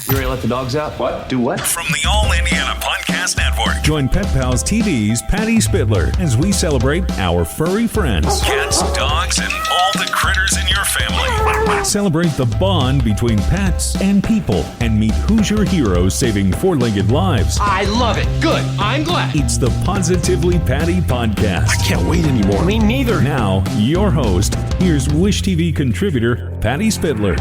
You ready to let the dogs out? What? Do what? From the All Indiana Podcast Network. Join Pet Pals TV's Patty Spitler as we celebrate our furry friends. Cats, dogs, and all the critters in your family. Celebrate the bond between pets and people and meet Hoosier heroes saving four-legged lives. I love it. Good. I'm glad. It's the Positively Patty Podcast. I can't wait anymore. Me neither. Now, your host, here's Wish TV contributor Patty Spitler.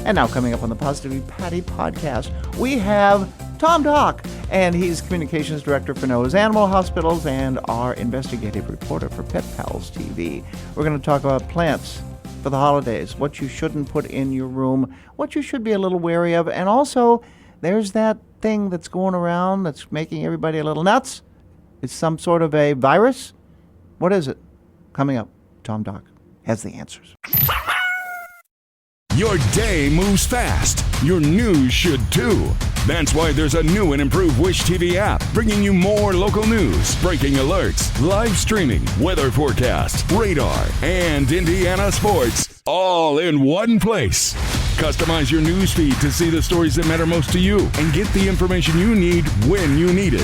And now coming up on the Positively Patty podcast, we have Tom Dock, and he's Communications Director for Noah's Animal Hospitals and our Investigative Reporter for Pet Pals TV. We're going to talk about plants for the holidays, what you shouldn't put in your room, what you should be a little wary of, and also there's that thing that's going around that's making everybody a little nuts. It's some sort of a virus. What is it? Coming up, Tom Dock has the answers. Your day moves fast. Your news should too. That's why there's a new and improved Wish TV app, bringing you more local news, breaking alerts, live streaming, weather forecasts, radar, and Indiana sports, all in one place. Customize your news feed to see the stories that matter most to you and get the information you need when you need it.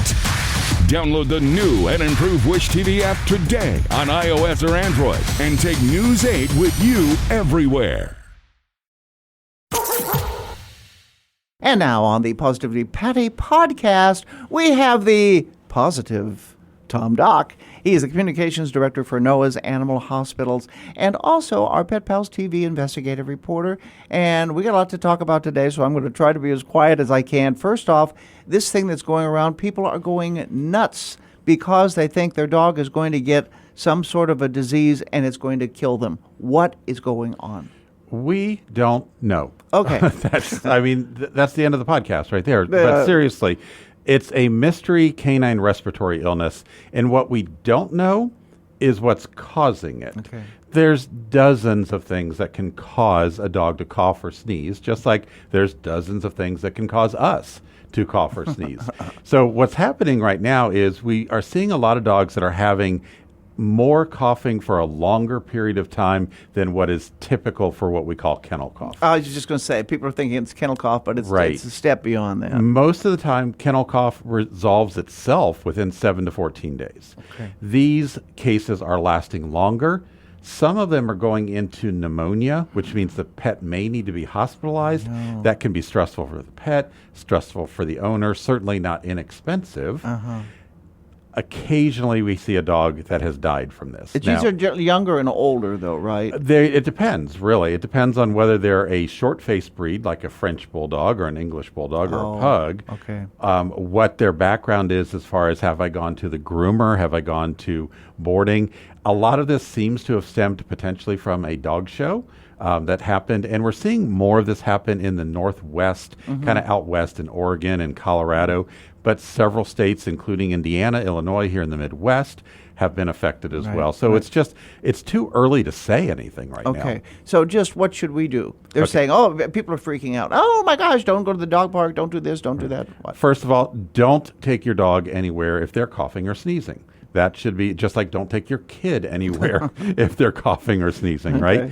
Download the new and improved Wish TV app today on iOS or Android and take News 8 with you everywhere. And now on the Positively Patty podcast, we have the positive Tom Dock. He is the Communications Director for Noah's Animal Hospitals and also our Pet Pals TV Investigative Reporter. And we got a lot to talk about today, so I'm going to try to be as quiet as I can. First off, this thing that's going around, people are going nuts because they think their dog is going to get some sort of a disease and it's going to kill them. What is going on? We don't know. Okay. That's the end of the podcast right there. But seriously, it's a mystery canine respiratory illness. And what we don't know is what's causing it. Okay. There's dozens of things that can cause a dog to cough or sneeze, just like there's dozens of things that can cause us to cough or sneeze. So what's happening right now is we are seeing a lot of dogs that are having more coughing for a longer period of time than what is typical for what we call kennel cough. I was just going to say, people are thinking it's kennel cough, but it's a step beyond that. Most of the time, kennel cough resolves itself within 7 to 14 days. Okay. These cases are lasting longer. Some of them are going into pneumonia, which means the pet may need to be hospitalized. No. That can be stressful for the pet, stressful for the owner, certainly not inexpensive. Occasionally, we see a dog that has died from this. These are younger and older, though, right? It depends, really. It depends on whether they're a short-faced breed, like a French bulldog or an English bulldog or a pug. Okay. What their background is as far as have I gone to the groomer, have I gone to boarding. A lot of this seems to have stemmed potentially from a dog show that happened, and we're seeing more of this happen in the Northwest, kind of out west in Oregon and Colorado. But several states, including Indiana, Illinois, here in the Midwest, have been affected as well. So it's too early to say anything right now. Okay. So just what should we do? They're saying, people are freaking out. Oh, my gosh, don't go to the dog park. Don't do this. Don't do that. What? First of all, don't take your dog anywhere if they're coughing or sneezing. That should be just like don't take your kid anywhere if they're coughing or sneezing, right?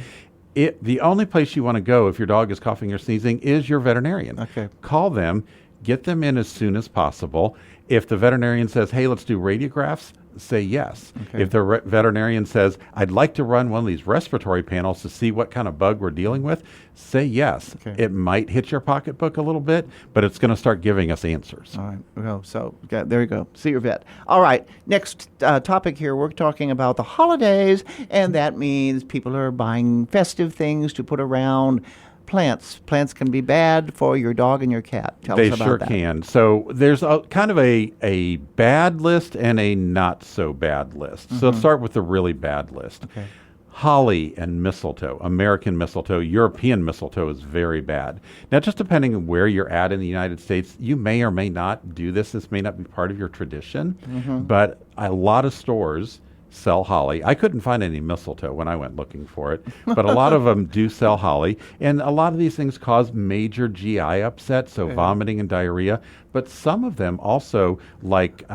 The only place you want to go if your dog is coughing or sneezing is your veterinarian. Okay. Call them. Get them in as soon as possible. If the veterinarian says, hey, let's do radiographs, say yes. Okay. If the veterinarian says, I'd like to run one of these respiratory panels to see what kind of bug we're dealing with, say yes. Okay. It might hit your pocketbook a little bit, but it's going to start giving us answers. All right. Well, so there you go. See your vet. All right. Next topic here, we're talking about the holidays, and that means people are buying festive things to put around. Plants can be bad for your dog and your cat. Tell us about that. They sure can. So there's kind of a bad list and a not so bad list. So let's start with the really bad list. Okay. Holly and mistletoe, American mistletoe, European mistletoe is very bad. Now, just depending on where you're at in the United States, you may or may not do this. This may not be part of your tradition, but a lot of stores sell holly. I couldn't find any mistletoe when I went looking for it, but a lot of them do sell holly. And a lot of these things cause major GI upset, so vomiting and diarrhea. But some of them also, like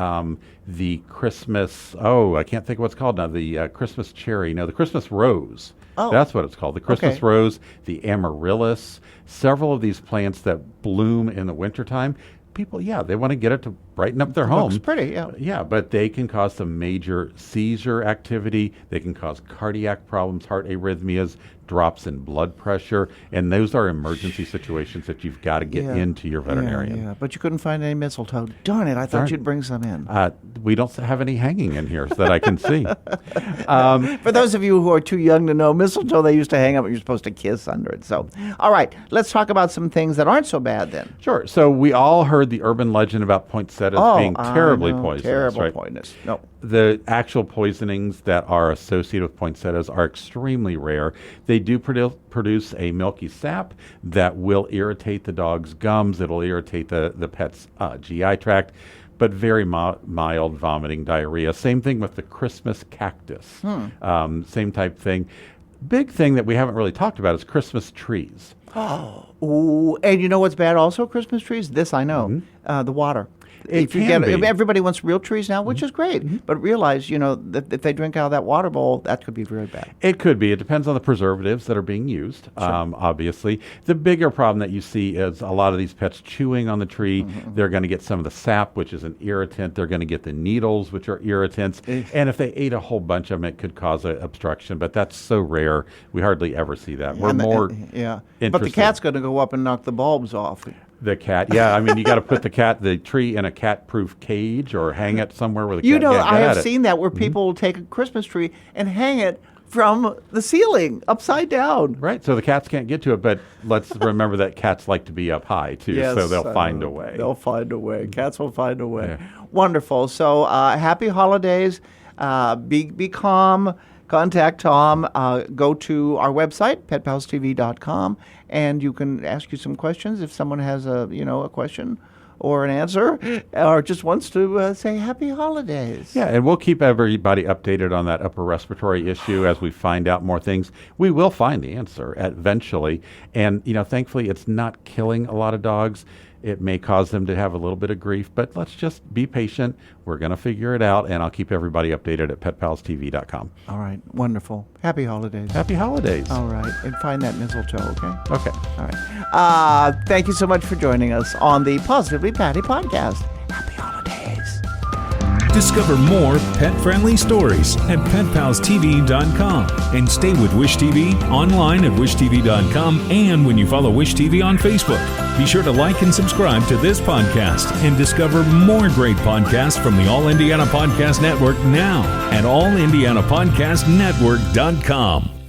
the Christmas, I can't think of what's called now, the Christmas cherry, no, the Christmas rose. Oh. That's what it's called. The Christmas Okay. rose, the amaryllis, several of these plants that bloom in the wintertime. People, they want to get it to brighten up their home. Looks pretty, yeah. Yeah, but they can cause some major seizure activity. They can cause cardiac problems, heart arrhythmias, drops in blood pressure, and those are emergency situations that you've got to get into your veterinarian. Yeah, but you couldn't find any mistletoe. Darn it, I thought Darn. you'd bring some in. We don't have any hanging in here so that I can see. For those of you who are too young to know, mistletoe they used to hang up and you're supposed to kiss under it. So, all right, let's talk about some things that aren't so bad then. Sure. So we all heard the urban legend about poinsettias being terribly poisonous. Terrible right? poisonous. No. The actual poisonings that are associated with poinsettias are extremely rare. They do produce a milky sap that will irritate the dog's gums. It'll irritate the pet's GI tract, but very mild vomiting, diarrhea. Same thing with the Christmas cactus. Same type thing. Big thing that we haven't really talked about is Christmas trees. Ooh, and you know what's bad also, Christmas trees? This I know, the water. It can be. Everybody wants real trees now, which is great. But realize, that if they drink out of that water bowl, that could be very bad. It could be. It depends on the preservatives that are being used, obviously. The bigger problem that you see is a lot of these pets chewing on the tree. They're going to get some of the sap, which is an irritant. They're going to get the needles, which are irritants. And if they ate a whole bunch of them, it could cause an obstruction. But that's so rare. We hardly ever see that. We're more interested. But the cat's going to go up and knock the bulbs off. The cat, I mean, you got to put the tree in a cat-proof cage or hang it somewhere where the cat can't get I at have it. seen that where people will take a Christmas tree and hang it from the ceiling upside down. Right, so the cats can't get to it, but let's remember that cats like to be up high, too, so they'll find a way. They'll find a way. Cats will find a way. Yeah. Wonderful. So happy holidays. Be calm. Contact Tom. Go to our website, petpalstv.com, and you can ask you some questions if someone has a question or an answer, or just wants to say happy holidays. Yeah, and we'll keep everybody updated on that upper respiratory issue as we find out more things. We will find the answer eventually, and thankfully it's not killing a lot of dogs. It may cause them to have a little bit of grief, but let's just be patient. We're going to figure it out, and I'll keep everybody updated at petpalstv.com. All right. Wonderful. Happy holidays. Happy holidays. All right. And find that mistletoe, okay? Okay. All right. Thank you so much for joining us on the Positively Patty podcast. Happy holidays. Discover more pet-friendly stories at petpalstv.com and stay with Wish TV online at wishtv.com and when you follow Wish TV on Facebook. Be sure to like and subscribe to this podcast and discover more great podcasts from the All Indiana Podcast Network now at allindianapodcastnetwork.com.